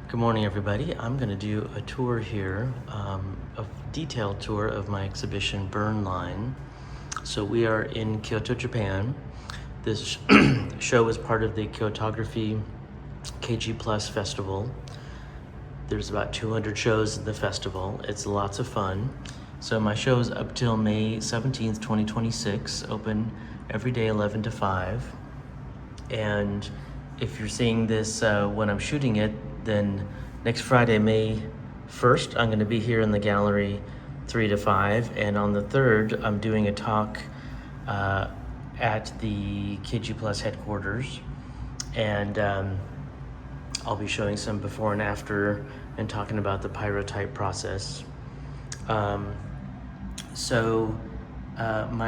Good morning, everybody. I'm going to do a tour here, a detailed tour of my exhibition Burn Line. So we are in Kyoto, Japan. This show is part of the Kyotography KG+ Festival. There's about 200 shows in the festival. It's lots of fun. So my show is up till May 17th, 2026, open every day 11 to 5. And if you're seeing this when I'm shooting it, then next Friday, May 1st, I'm going to be here in the gallery 3 to 5. And on the 3rd, I'm doing a talk at the KG+ headquarters. And I'll be showing some before and after and talking about the pyrotype process. My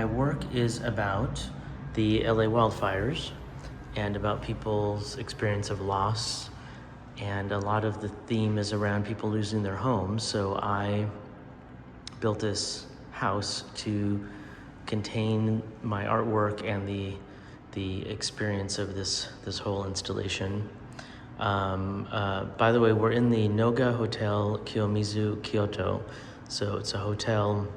work is about the LA wildfires and about people's experience of loss, and a lot of the theme is around people losing their homes. So I built this house to contain my artwork and the experience of this whole installation. By the way, we're in the Nohga Hotel Kiyomizu, Kyoto. So it's a hotel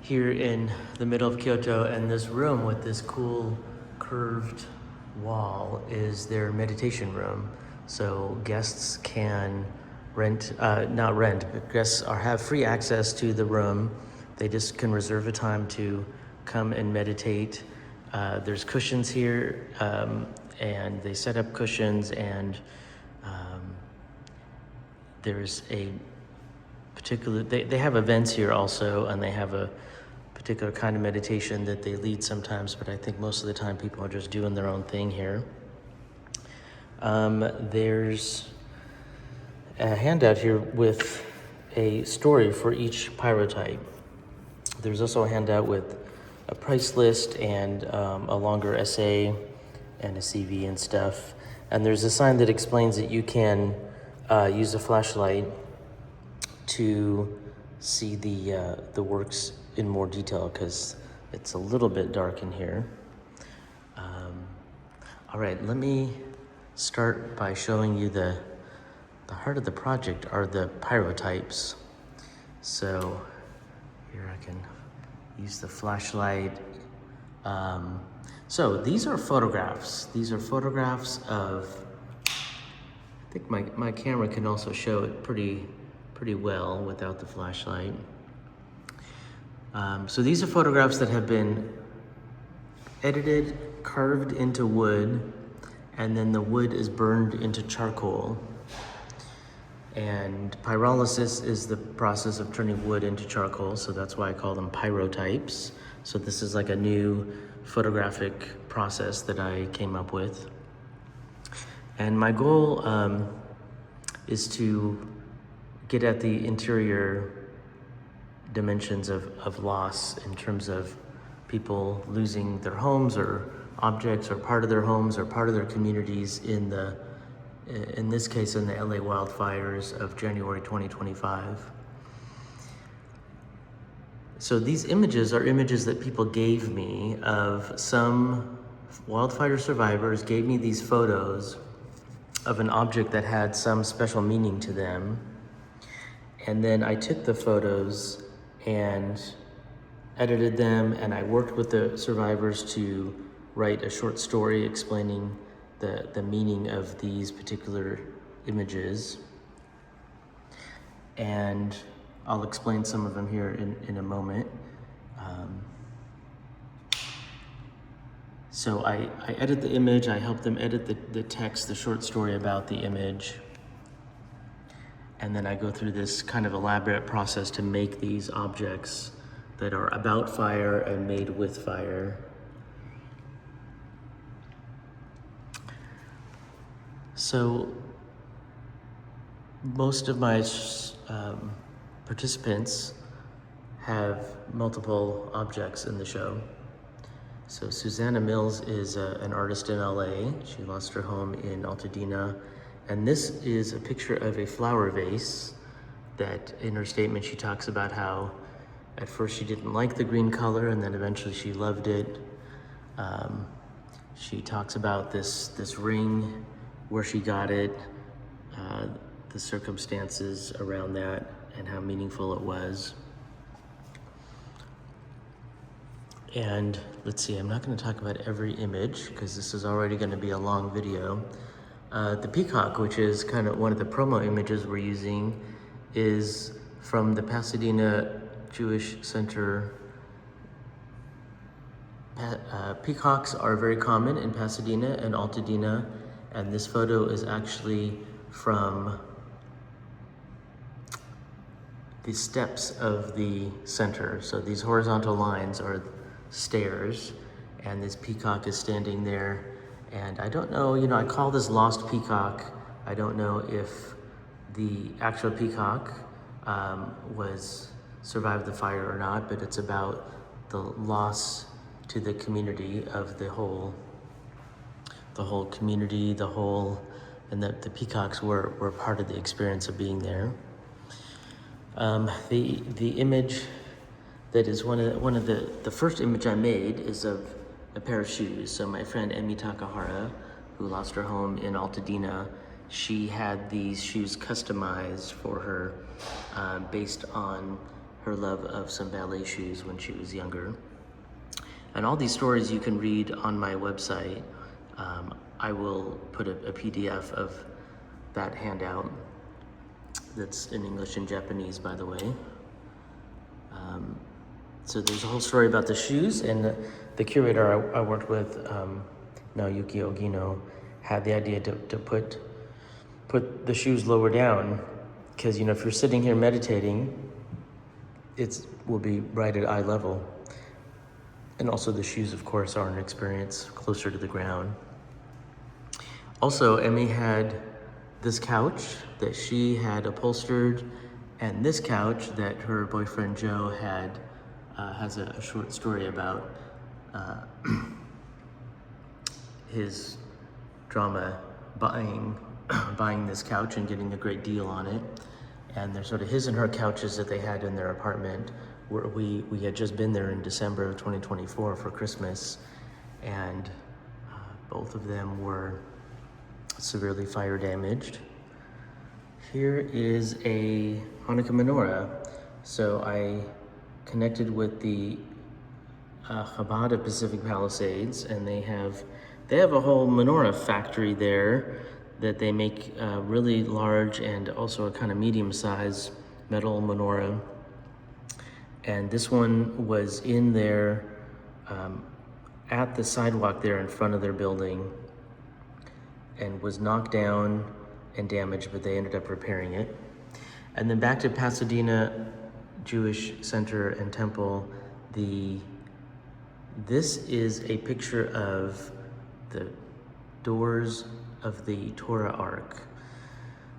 here in the middle of Kyoto, and this room with this cool curved wall is their meditation room. So guests can guests have free access to the room. They just can reserve a time to come and meditate. There's cushions here, and they set up cushions, and there's a particular, they have events here also, and they have a particular kind of meditation that they lead sometimes, but I think most of the time people are just doing their own thing here. There's a handout here with a story for each pyrotype. There's also a handout with a price list and a longer essay and a CV and stuff. And there's a sign that explains that you can use a flashlight to see the works in more detail, because it's a little bit dark in here. All right, let me start by showing you the heart of the project are the pyrotypes. So here I can use the flashlight. So these are photographs. These are photographs of, I think my camera can also show it pretty well without the flashlight. So these are photographs that have been edited, carved into wood, and then the wood is burned into charcoal. And pyrolysis is the process of turning wood into charcoal, so that's why I call them pyrotypes. So this is like a new photographic process that I came up with. And my goal is to get at the interior dimensions of loss in terms of people losing their homes or objects or part of their homes or part of their communities in this case in the LA wildfires of January 2025. So these images are images that people gave me of some wildfire survivors gave me these photos of an object that had some special meaning to them. And then I took the photos and edited them, and I worked with the survivors to write a short story explaining the meaning of these particular images. And I'll explain some of them here in a moment. So I edit the image, I help them edit the text, the short story about the image. And then I go through this kind of elaborate process to make these objects that are about fire and made with fire. So most of my participants have multiple objects in the show. So Susanna Mills is an artist in LA. She lost her home in Altadena. And this is a picture of a flower vase that in her statement she talks about how at first she didn't like the green color and then eventually she loved it. She talks about this ring where she got it, the circumstances around that, and how meaningful it was. And let's see, I'm not going to talk about every image because this is already going to be a long video. The peacock, which is kind of one of the promo images we're using, is from the Pasadena Jewish Center. Peacocks are very common in Pasadena and Altadena, and this photo is actually from the steps of the center. So these horizontal lines are stairs, and this peacock is standing there. And I don't know, I call this lost peacock. I don't know if the actual peacock survived the fire or not, but it's about the loss to the community of the whole community, and that the peacocks were part of the experience of being there. The image that is one of the first image I made is of a pair of shoes. So my friend Emi Takahara, who lost her home in Altadena, she had these shoes customized for her based on her love of some ballet shoes when she was younger. And all these stories you can read on my website. I will put a PDF of that handout that's in English and Japanese, by the way. So there's a whole story about the shoes, and the curator I worked with, Naoyuki Ogino, had the idea to put the shoes lower down, because if you're sitting here meditating, it will be right at eye level. And also the shoes, of course, are an experience closer to the ground. Also, Emmy had this couch that she had upholstered, and this couch that her boyfriend Joe had has a short story about his drama buying this couch and getting a great deal on it. And they're sort of his and her couches that they had in their apartment. We had just been there in December of 2024 for Christmas, and both of them were severely fire damaged. Here is a Hanukkah menorah. So I connected with the Chabad of Pacific Palisades, and they have a whole menorah factory there that they make really large and also a kind of medium-sized metal menorah. And this one was in there at the sidewalk there in front of their building, and was knocked down and damaged, but they ended up repairing it. And then back to Pasadena Jewish Center and Temple, this is a picture of the doors of the Torah Ark.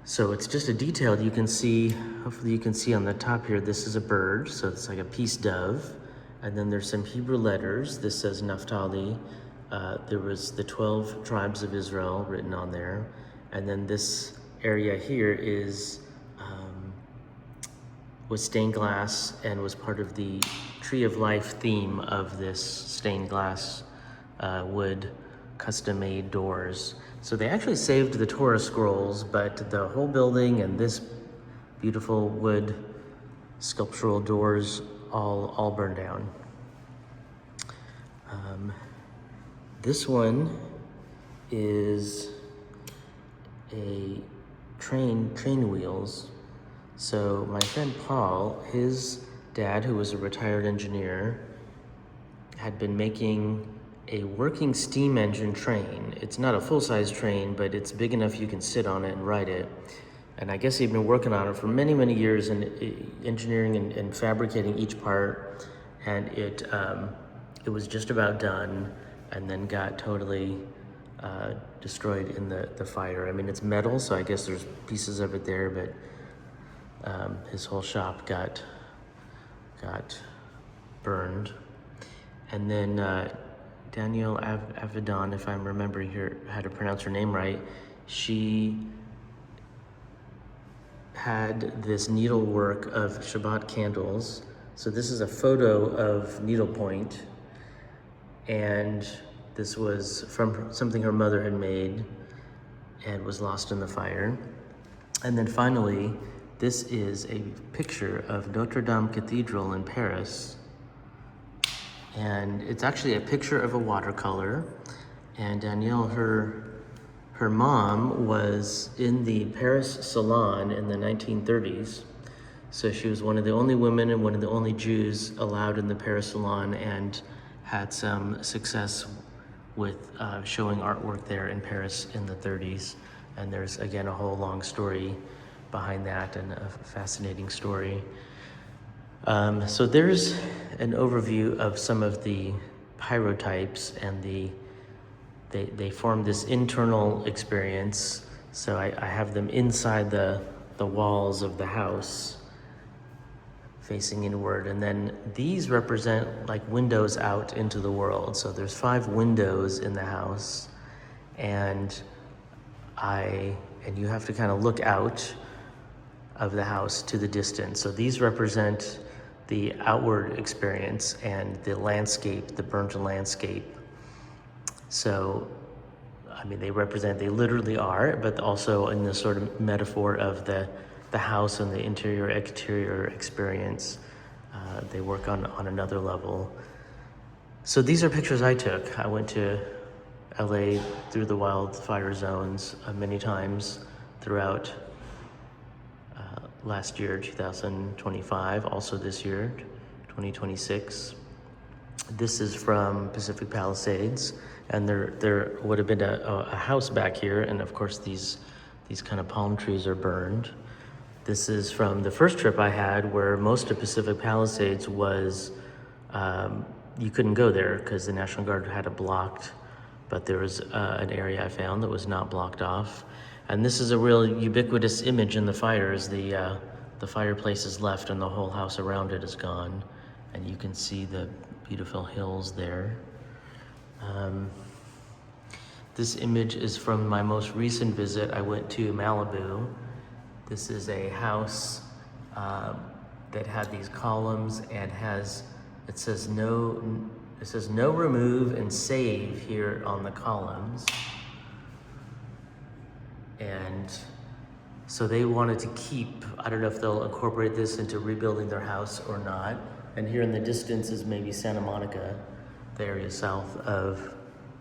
So it's just a detail you can see, hopefully you can see on the top here, this is a bird, so it's like a peace dove. And then there's some Hebrew letters. This says Naphtali. There was the 12 tribes of Israel written on there. And then this area here was stained glass and was part of the Tree of Life theme of this stained glass wood custom-made doors. So they actually saved the Torah scrolls, but the whole building and this beautiful wood sculptural doors all burned down. This one is a train wheels. So my friend Paul, his dad, who was a retired engineer, had been making a working steam engine train. It's not a full-size train, but it's big enough you can sit on it and ride it. And I guess he'd been working on it for many, many years, and engineering and fabricating each part. And it was just about done, and then got totally destroyed in the fire. I mean, it's metal, so I guess there's pieces of it there, but his whole shop got burned. And then Danielle Avedon, if I'm remembering how to pronounce her name right, she had this needlework of Shabbat candles. So this is a photo of needlepoint, and this was from something her mother had made. and was lost in the fire. And then finally, this is a picture of Notre Dame Cathedral in Paris. And it's actually a picture of a watercolor. And Danielle, her mom was in the Paris Salon in the 1930s. So she was one of the only women and one of the only Jews allowed in the Paris Salon, and had some success with showing artwork there in Paris in the 30s. And there's, again, a whole long story behind that, and a fascinating story. So there's an overview of some of the pyrotypes, and they form this internal experience. So I have them inside the walls of the house, facing inward. And then these represent like windows out into the world. So there's 5 windows in the house, and you have to kind of look out of the house to the distance. So these represent the outward experience and the landscape, the burnt landscape. So, I mean, they literally are, but also in the sort of metaphor of the house and the interior, exterior experience. They work on another level. So these are pictures I took. I went to LA through the wildfire zones many times throughout last year, 2025, also this year, 2026. This is from Pacific Palisades, and there would have been a house back here, and of course these kind of palm trees are burned. This is from the first trip I had, where most of Pacific Palisades was, you couldn't go there because the National Guard had it blocked, but there was an area I found that was not blocked off. And this is a real ubiquitous image in the fires. The fireplace is left and the whole house around it is gone. And you can see the beautiful hills there. This image is from my most recent visit. I went to Malibu. This is a house that had these columns and it says no remove and save here on the columns. And so they wanted to keep, I don't know if they'll incorporate this into rebuilding their house or not. And here in the distance is maybe Santa Monica, the area south of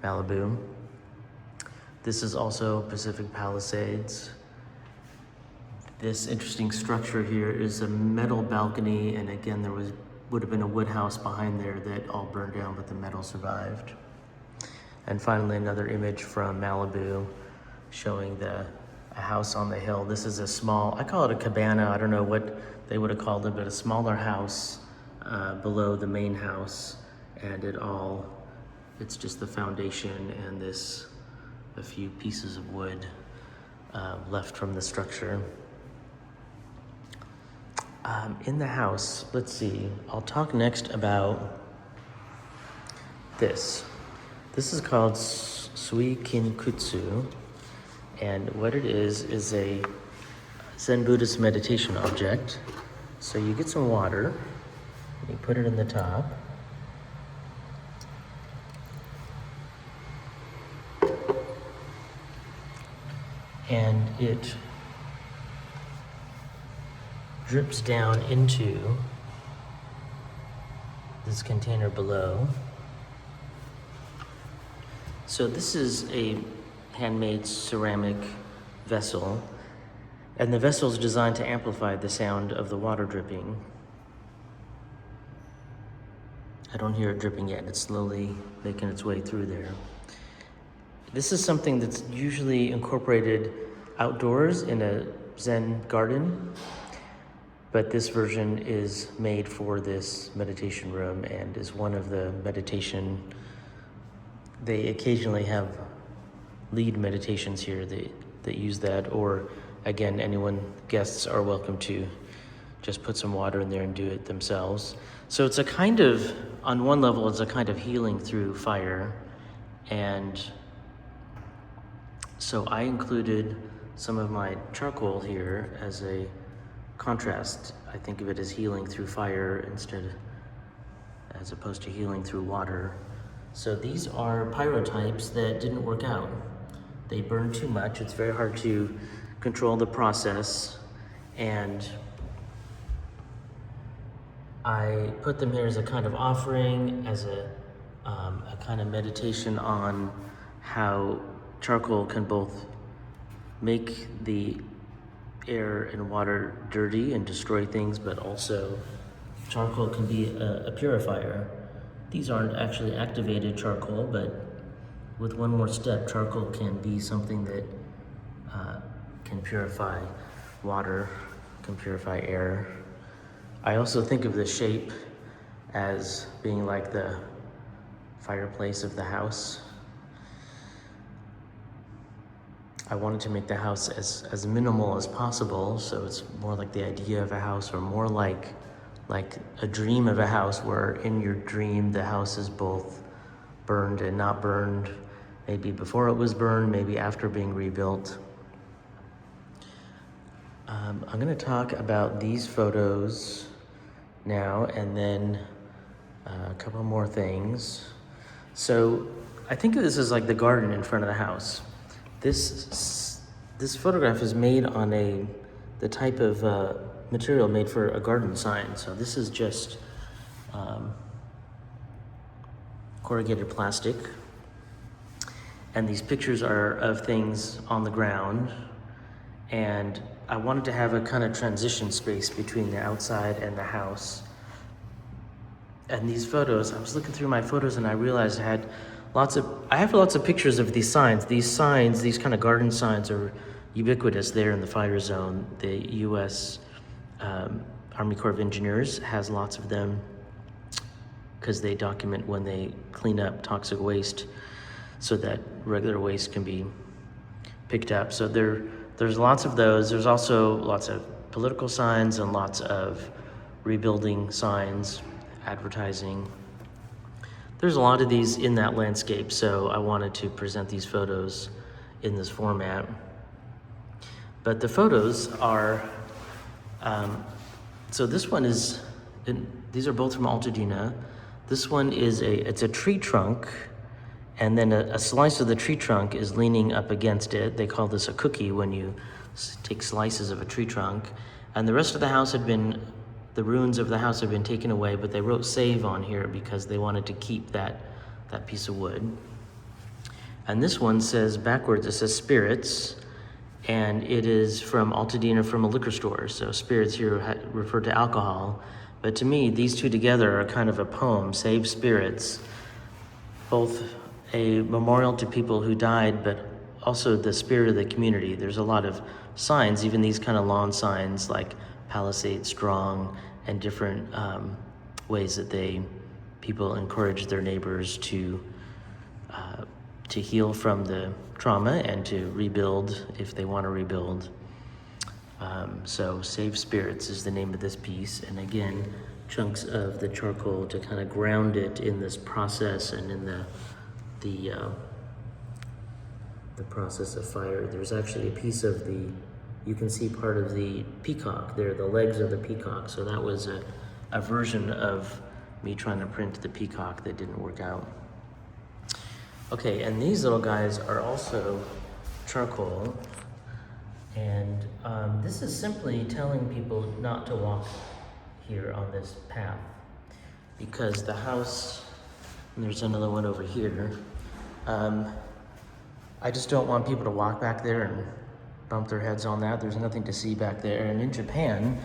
Malibu. This is also Pacific Palisades. This interesting structure here is a metal balcony, and again, there would have been a wood house behind there that all burned down, but the metal survived. And finally, another image from Malibu showing a house on the hill. This is a small, I call it a cabana, I don't know what they would have called it, but a smaller house below the main house, and it's just the foundation and a few pieces of wood left from the structure. In the house, let's see, I'll talk next about this. This is called Suikinkutsu, and what it is a Zen Buddhist meditation object. So you get some water, you put it in the top, and it drips down into this container below. So this is a handmade ceramic vessel, and the vessel is designed to amplify the sound of the water dripping. I don't hear it dripping yet. It's slowly making its way through there. This is something that's usually incorporated outdoors in a Zen garden, but this version is made for this meditation room and is one of the meditation. They occasionally have lead meditations here that use that, or again, guests are welcome to just put some water in there and do it themselves. So it's a kind of, on one level, it's a kind of healing through fire. And so I included some of my charcoal here as a contrast. I think of it as healing through fire as opposed to healing through water. So these are pyrotypes that didn't work out. they burn too much. It's very hard to control the process, and I put them here as a kind of offering, as a kind of meditation on how charcoal can both make the air and water dirty and destroy things, but also charcoal can be a purifier. These aren't actually activated charcoal, but with one more step, charcoal can be something that can purify water, can purify air. I also think of the shape as being like the fireplace of the house. I wanted to make the house as minimal as possible, so it's more like the idea of a house, or more like a dream of a house, where in your dream the house is both burned and not burned, maybe before it was burned, maybe after being rebuilt. I'm going to talk about these photos now, and then a couple more things. So I think of this as like the garden in front of the house. This photograph is made on the type of material made for a garden sign. So this is just corrugated plastic, and these pictures are of things on the ground, and I wanted to have a kind of transition space between the outside and the house. And these photos, I was looking through my photos and I realized I have lots of pictures of these signs. These signs, these kind of garden signs, are ubiquitous there in the fire zone. The U.S. Army Corps of Engineers has lots of them because they document when they clean up toxic waste so that regular waste can be picked up. So there's lots of those. There's also lots of political signs and lots of rebuilding signs, advertising. There's a lot of these in that landscape, so I wanted to present these photos in this format. But the photos are, so this one is, these are both from Altadena. This one is it's a tree trunk, and then a slice of the tree trunk is leaning up against it. They call this a cookie when you take slices of a tree trunk. And the rest of the house the ruins of the house had been taken away, but they wrote save on here because they wanted to keep that piece of wood. And this one says backwards, it says spirits, and it is from Altadena, from a liquor store. So spirits here refer to alcohol. But to me, these two together are kind of a poem, Save Spirits, both a memorial to people who died, but also the spirit of the community. There's a lot of signs, even these kind of lawn signs like Palisade Strong, and different ways that people encourage their neighbors to heal from the trauma and to rebuild if they want to rebuild. So Save Spirits is the name of this piece, and again, chunks of the charcoal to kind of ground it in this process and in the process of fire. There's actually a piece of you can see part of the peacock there, the legs of the peacock. So that was a version of me trying to print the peacock that didn't work out. Okay, and these little guys are also charcoal. And this is simply telling people not to walk here on this path, because the house, and there's another one over here, I just don't want people to walk back there and bump their heads on that. There's nothing to see back there. And in Japan,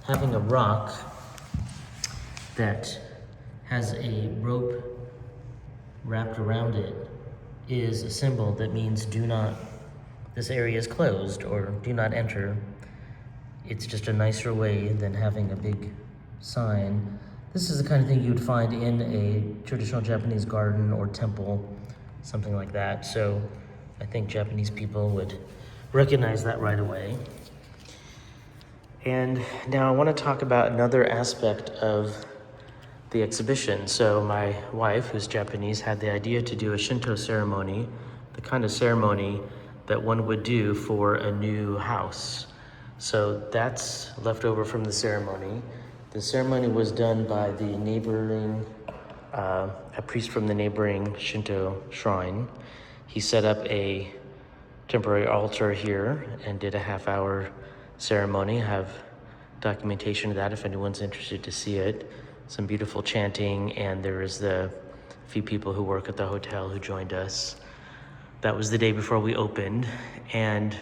having a rock that has a rope wrapped around it is a symbol that means this area is closed, or do not enter. It's just a nicer way than having a big sign. This is the kind of thing you would find in a traditional Japanese garden or temple, something like that. So I think Japanese people would recognize that right away. And now I want to talk about another aspect of the exhibition. So my wife, who's Japanese, had the idea to do a Shinto ceremony, the kind of ceremony that one would do for a new house. So that's left over from the ceremony. The ceremony was done by the neighboring, a priest from the neighboring Shinto shrine. He set up a temporary altar here and did a half-hour ceremony. I have documentation of that if anyone's interested to see it. Some beautiful chanting, and there is the few people who work at the hotel who joined us. That was the day before we opened, and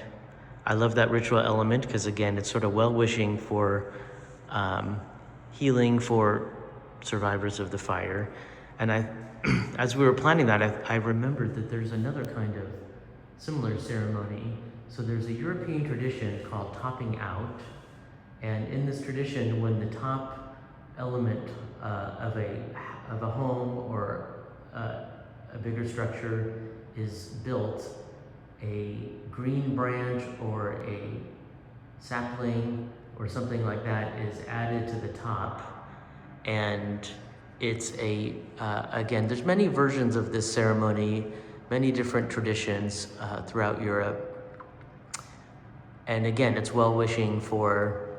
I love that ritual element because, again, it's sort of well-wishing for healing for survivors of the fire. And as we were planning that, I remembered that there's another kind of similar ceremony. So there's a European tradition called topping out, and in this tradition, when the top element of a home or a bigger structure is built, a green branch or a sapling or something like that is added to the top. And it's again, there's many versions of this ceremony, many different traditions throughout Europe. And again, it's well-wishing for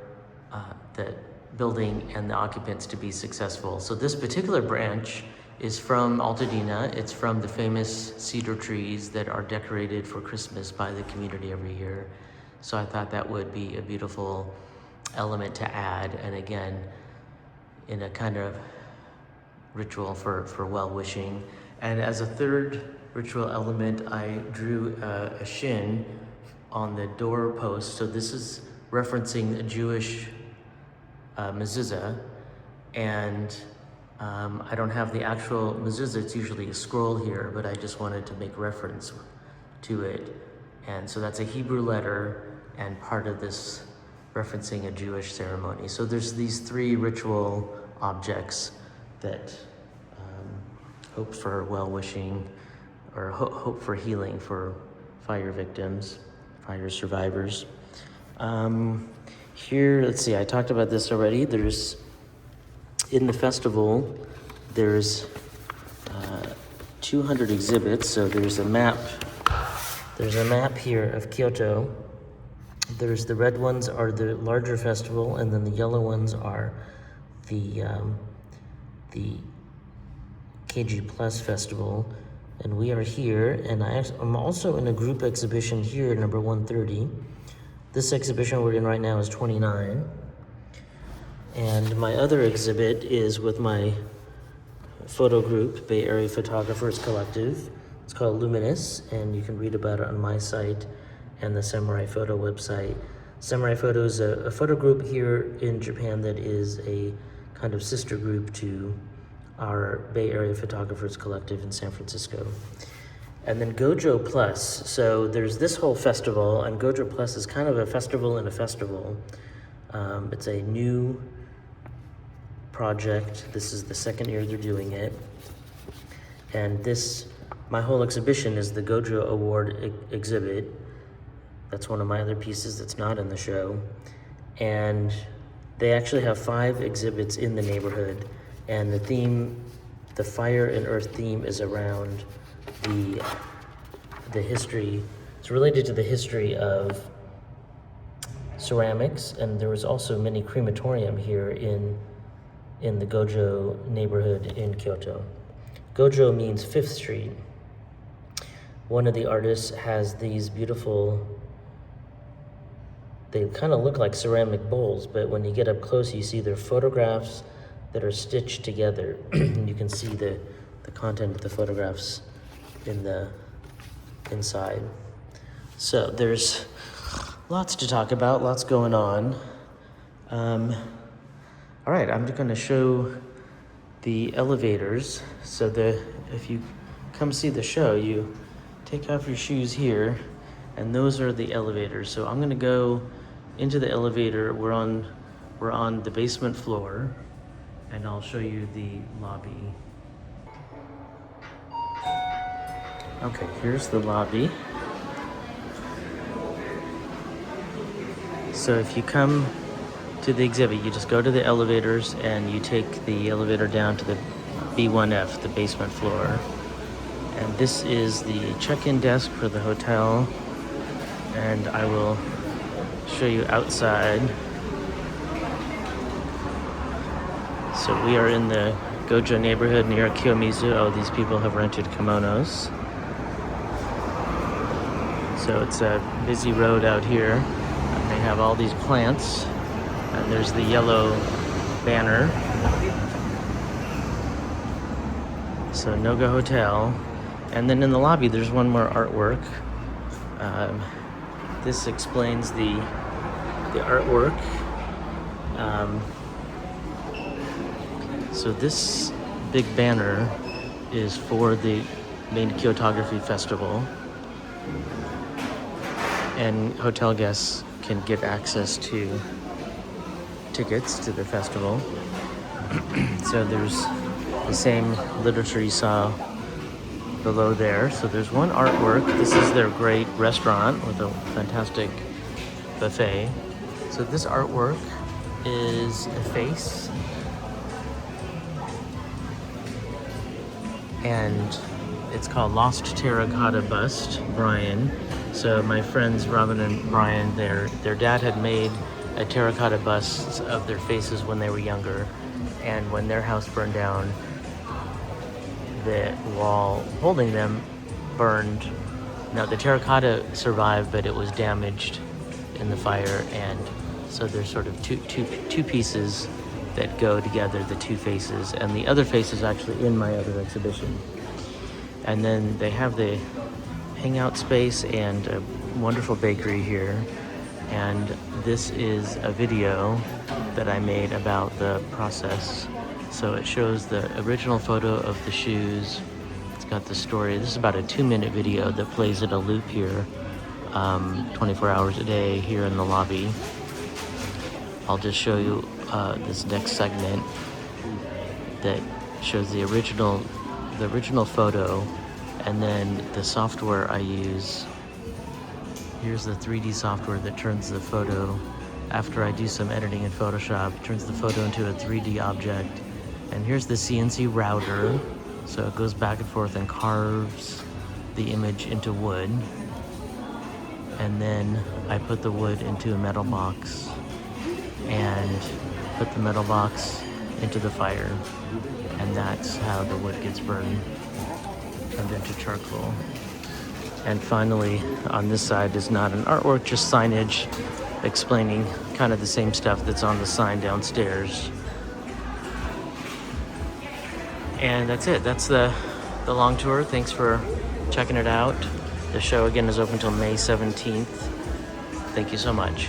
the building and the occupants to be successful. So this particular branch is from Altadena. It's from the famous cedar trees that are decorated for Christmas by the community every year. So I thought that would be a beautiful element to add, and again, in a kind of ritual for well-wishing. And as a third ritual element, I drew a shin on the door post. So this is referencing a Jewish mezuzah, and I don't have the actual mezuzah. It's usually a scroll here, but I just wanted to make reference to it. And so that's a Hebrew letter and part of this referencing a Jewish ceremony. So there's these three ritual objects that hope for well-wishing or hope for healing for fire victims, fire survivors. Here, let's see, I talked about this already. There's, in the festival, there's 200 exhibits. So there's a map here of Kyoto. There's the red ones are the larger festival, and then the yellow ones are the KG+ festival. And we are here, and I'm also in a group exhibition here, number 130. This exhibition we're in right now is 29. And my other exhibit is with my photo group, Bay Area Photographers Collective. It's called Luminous, and you can read about it on my site and the Samurai Photo website. Samurai Photo is a photo group here in Japan that is a kind of sister group to our Bay Area Photographers Collective in San Francisco. And then GOJO Plus. So there's this whole festival, and GOJO Plus is kind of a festival in a festival. It's a new project. This is the second year they're doing it. And my whole exhibition is the GOJO Award exhibit. That's one of my other pieces that's not in the show. And they actually have 5 exhibits in the neighborhood. And the theme, the fire and earth theme, is around the history. It's related to the history of ceramics, and there was also mini crematorium here in the GOJO neighborhood in Kyoto. GOJO means 5th Street. One of the artists has these beautiful, they kind of look like ceramic bowls, but when you get up close, you see they're photographs that are stitched together. And you can see the content of the photographs in the inside. So there's lots to talk about, lots going on. All right, I'm just gonna show the elevators. So if you come see the show, you take off your shoes here, and those are the elevators. So I'm gonna go into the elevator. We're on the basement floor, and I'll show you the lobby. Okay, here's the lobby. So if you come to the exhibit, you just go to the elevators and you take the elevator down to the B1F, the basement floor. And this is the check-in desk for the hotel. And I will show you outside. So we are in the GOJO neighborhood near Kiyomizu. Oh, these people have rented kimonos. So it's a busy road out here. They have all these plants, and there's the yellow banner. So Nohga Hotel. And then in the lobby, there's one more artwork. This explains the artwork. So this big banner is for the main Kyotography Festival. And hotel guests can get access to tickets to the festival. So there's the same literature you saw below there. So there's one artwork. This is their great restaurant with a fantastic buffet. So this artwork is a face, and it's called Lost Terracotta Bust, Brian. So my friends Robin and Brian, their dad had made a terracotta bust of their faces when they were younger, and when their house burned down, the wall holding them burned. Now the terracotta survived, but it was damaged in the fire, and so there's sort of two pieces that go together, the two faces, and the other face is actually in my other exhibition. And then they have the hangout space and a wonderful bakery here. And this is a video that I made about the process. So it shows the original photo of the shoes. It's got the story. This is about a 2-minute video that plays at a loop here, 24 hours a day here in the lobby. I'll just show you this next segment that shows the original photo, and then the software I use. Here's the 3D software that turns the photo, after I do some editing in Photoshop, turns the photo into a 3D object. And here's the CNC router, so it goes back and forth and carves the image into wood. And then I put the wood into a metal box and put the metal box into the fire, and that's how the wood gets burned, turned into charcoal. And finally, on this side is not an artwork, just signage explaining kind of the same stuff that's on the sign downstairs. And that's it. That's the long tour. Thanks for checking it out. The show again is open until May 17th. Thank you so much.